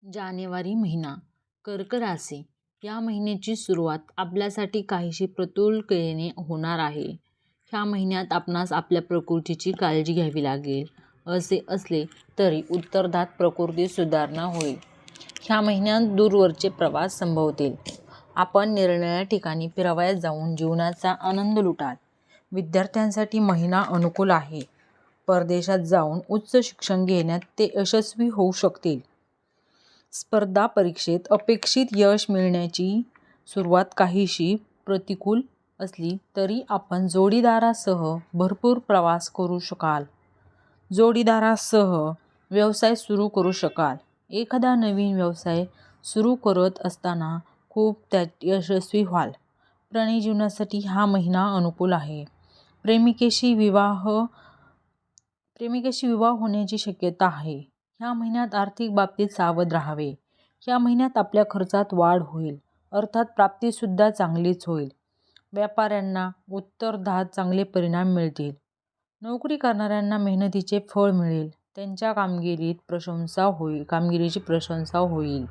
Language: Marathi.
जानेवारी महिना कर्क राशी. या महिन्याची सुरुवात आपल्यासाठी काहीशी प्रतिकूलतेने होणार आहे. ह्या महिन्यात आपणास आपल्या प्रकृतीची काळजी घ्यावी लागेल. असे असले तरी उत्तरार्धात प्रकृतीत सुधारणा होईल. ह्या महिन्यात दूरवरचे प्रवास संभवतील. आपण निरनिराळ्या ठिकाणी फिरावयास जाऊन जीवनाचा आनंद लुटाल. विद्यार्थ्यांसाठी महिना अनुकूल आहे. परदेशात जाऊन उच्च शिक्षण घेण्यात ते यशस्वी होऊ शकतील. स्पर्धा परीक्षेत अपेक्षित यश मिळण्याची सुरुवात काहीशी प्रतिकूल असली तरी आपण जोडीदारासह भरपूर प्रवास करू शकाल. जोडीदारासह व्यवसाय सुरू करू शकाल. एखादा नवीन व्यवसाय सुरू करत असताना खूप त्यात यशस्वी व्हाल. प्रणय जीवनासाठी हा महिना अनुकूल आहे. प्रेमिकेशी विवाह होण्याची शक्यता आहे. ह्या महिन्यात आर्थिक बाबतीत सावध राहावे. ह्या महिन्यात आपल्या खर्चात वाढ होईल. अर्थात प्राप्तीसुद्धा चांगलीच होईल. व्यापाऱ्यांना उत्तरार्धात चांगले परिणाम मिळतील. नोकरी करणाऱ्यांना मेहनतीचे फळ मिळेल. त्यांच्या कामगिरीची प्रशंसा होईल.